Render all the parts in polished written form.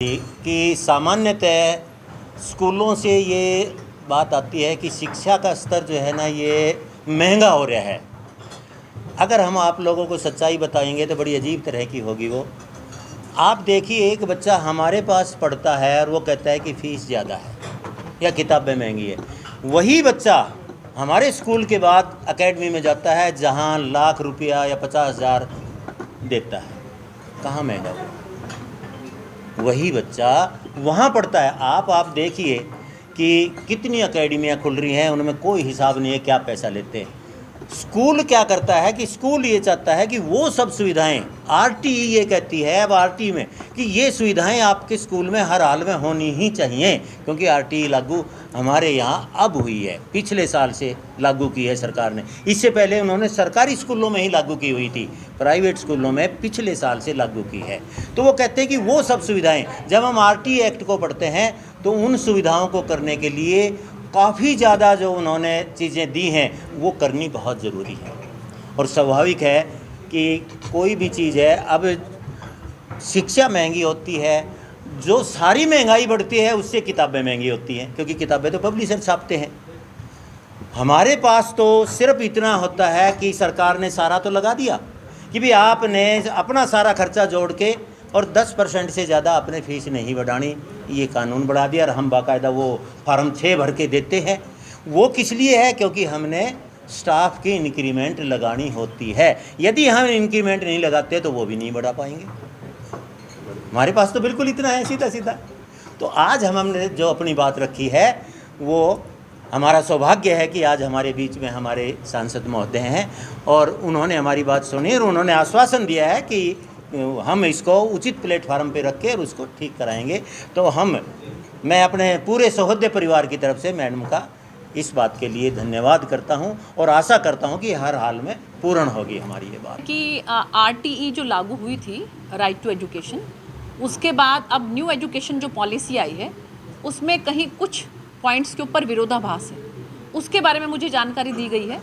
कि सामान्यतः स्कूलों से ये बात आती है कि शिक्षा का स्तर जो है ना ये महंगा हो रहा है। अगर हम आप लोगों को सच्चाई बताएंगे तो बड़ी अजीब तरह की होगी वो। आप देखिए, एक बच्चा हमारे पास पढ़ता है और वो कहता है कि फ़ीस ज़्यादा है या किताबें महंगी है। वही बच्चा हमारे स्कूल के बाद एकेडमी में जाता है जहाँ लाख रुपया या 50,000 देता है। कहाँ महंगा हुआ? वही बच्चा वहाँ पढ़ता है। आप देखिए कि कितनी अकेडमियाँ खुल रही हैं, उनमें कोई हिसाब नहीं है क्या पैसा लेते हैं। स्कूल क्या करता है कि स्कूल ये चाहता है कि वो सब सुविधाएं, आरटीई ये कहती है अब आरटीई में कि ये सुविधाएं आपके स्कूल में हर हाल में होनी ही चाहिए, क्योंकि आरटीई लागू हमारे यहाँ अब हुई है, पिछले साल से लागू की है सरकार ने। इससे पहले उन्होंने सरकारी स्कूलों में ही लागू की हुई थी, प्राइवेट स्कूलों में पिछले साल से लागू की है। तो वो कहते हैं कि वो सब सुविधाएँ, जब हम आरटीई एक्ट को पढ़ते हैं तो उन सुविधाओं को करने के लिए काफ़ी ज़्यादा जो उन्होंने चीज़ें दी हैं वो करनी बहुत ज़रूरी है। और स्वाभाविक है कि कोई भी चीज़ है, अब शिक्षा महंगी होती है, जो सारी महंगाई बढ़ती है उससे किताबें महंगी होती हैं, क्योंकि किताबें तो पब्लिशर छापते हैं। हमारे पास तो सिर्फ इतना होता है कि सरकार ने सारा तो लगा दिया कि भाई आपने अपना सारा खर्चा जोड़ के और 10% से ज़्यादा अपने फ़ीस नहीं बढ़ानी, ये कानून बढ़ा दिया। और हम बाकायदा वो फार्म 6 भर के देते हैं। वो किस लिए है? क्योंकि हमने स्टाफ की इंक्रीमेंट लगानी होती है। यदि हम इंक्रीमेंट नहीं लगाते तो वो भी नहीं बढ़ा पाएंगे। हमारे पास तो बिल्कुल इतना है, सीधा सीधा। तो आज हमने जो अपनी बात रखी है, वो हमारा सौभाग्य है कि आज हमारे बीच में हमारे सांसद महोदय हैं और उन्होंने हमारी बात सुनी और उन्होंने आश्वासन दिया है कि हम इसको उचित प्लेटफार्म पे रख के और उसको ठीक कराएंगे। तो मैं अपने पूरे सहोदय परिवार की तरफ से मैडम का इस बात के लिए धन्यवाद करता हूं और आशा करता हूं कि हर हाल में पूर्ण होगी हमारी ये बात। कि आरटीई जो लागू हुई थी, राइट टू एजुकेशन, उसके बाद अब न्यू एजुकेशन जो पॉलिसी आई है उसमें कहीं कुछ पॉइंट्स के ऊपर विरोधाभास है, उसके बारे में मुझे जानकारी दी गई है।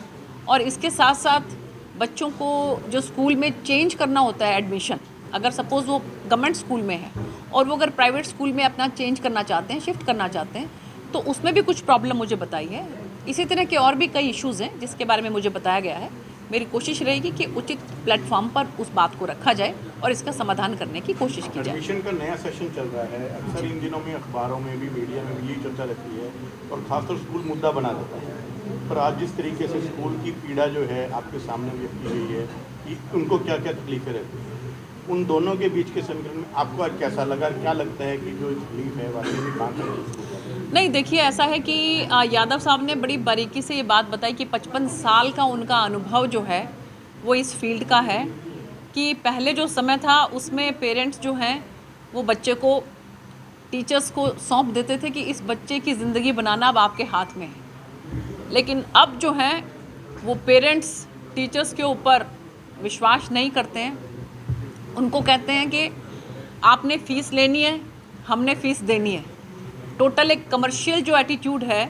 और इसके साथ साथ बच्चों को जो स्कूल में चेंज करना होता है एडमिशन, अगर सपोज़ वो गवर्नमेंट स्कूल में है और वो अगर प्राइवेट स्कूल में अपना चेंज करना चाहते हैं, शिफ्ट करना चाहते हैं, तो उसमें भी कुछ प्रॉब्लम मुझे बताई है। इसी तरह के और भी कई इश्यूज़ हैं जिसके बारे में मुझे बताया गया है। मेरी कोशिश रहेगी कि उचित प्लेटफॉर्म पर उस बात को रखा जाए और इसका समाधान करने की कोशिश की जाए। एडमिशन का नया सेशन चल रहा है, अक्सर इन दिनों में अखबारों में भी, मीडिया में भी यही चर्चा रहती है और खासतौर स्कूल मुद्दा बना देता है। पर आज जिस तरीके से स्कूल की पीड़ा जो है आपके सामने व्यक्त की गई है कि उनको क्या क्या तकलीफें रहती हैं, उन दोनों के बीच के समीकरण में आपको आज कैसा लगा? क्या लगता है कि जो तकलीफ है वाकई में कहाँ से? नहीं, देखिए, ऐसा है कि यादव साहब ने बड़ी बारीकी से ये बात बताई कि 55 साल का उनका अनुभव जो है वो इस फील्ड का है कि पहले जो समय था उसमें पेरेंट्स जो हैं वो बच्चे को टीचर्स को सौंप देते थे कि इस बच्चे की ज़िंदगी बनाना अब आपके हाथ में है। लेकिन अब जो है वो पेरेंट्स टीचर्स के ऊपर विश्वास नहीं करते हैं। उनको कहते हैं कि आपने फ़ीस लेनी है, हमने फ़ीस देनी है। टोटल एक कमर्शियल जो एटीट्यूड है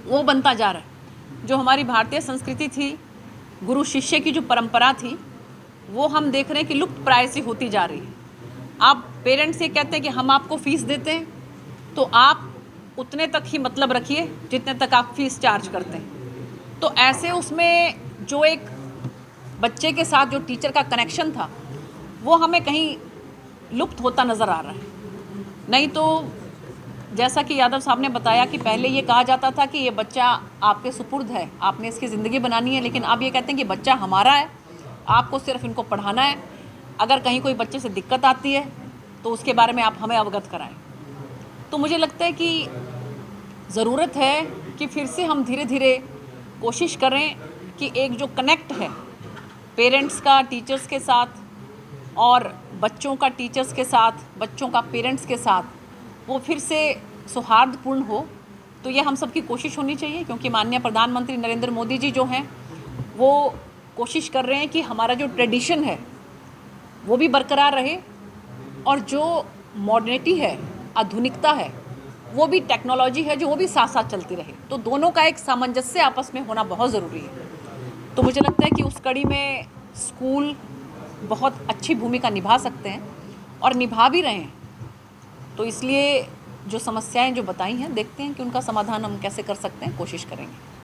वो बनता जा रहा है। जो हमारी भारतीय संस्कृति थी, गुरु शिष्य की जो परंपरा थी, वो हम देख रहे हैं कि लुप्त प्राय से होती जा रही है। आप पेरेंट्स ये कहते हैं कि हम आपको फ़ीस देते हैं तो आप उतने तक ही मतलब रखिए जितने तक आप फ़ीस चार्ज करते हैं। तो ऐसे उसमें जो एक बच्चे के साथ जो टीचर का कनेक्शन था वो हमें कहीं लुप्त होता नज़र आ रहा है। नहीं तो जैसा कि यादव साहब ने बताया कि पहले ये कहा जाता था कि ये बच्चा आपके सुपुर्द है, आपने इसकी ज़िंदगी बनानी है, लेकिन अब ये कहते हैं कि बच्चा हमारा है, आपको सिर्फ इनको पढ़ाना है। अगर कहीं कोई बच्चे से दिक्कत आती है तो उसके बारे में आप हमें अवगत कराएं। तो मुझे लगता है कि ज़रूरत है कि फिर से हम धीरे धीरे कोशिश करें कि एक जो कनेक्ट है पेरेंट्स का टीचर्स के साथ और बच्चों का टीचर्स के साथ, बच्चों का पेरेंट्स के साथ, वो फिर से सौहार्दपूर्ण हो। तो ये हम सबकी कोशिश होनी चाहिए, क्योंकि माननीय प्रधानमंत्री नरेंद्र मोदी जी जो हैं वो कोशिश कर रहे हैं कि हमारा जो ट्रेडिशन है वो भी बरकरार रहे और जो मॉडर्निटी है, आधुनिकता है, वो भी टेक्नोलॉजी है जो वो भी साथ साथ चलती रहे। तो दोनों का एक सामंजस्य आपस में होना बहुत ज़रूरी है। तो मुझे लगता है कि उस कड़ी में स्कूल बहुत अच्छी भूमिका निभा सकते हैं और निभा भी रहे हैं। तो इसलिए जो समस्याएं जो बताई हैं, देखते हैं कि उनका समाधान हम कैसे कर सकते हैं, कोशिश करेंगे।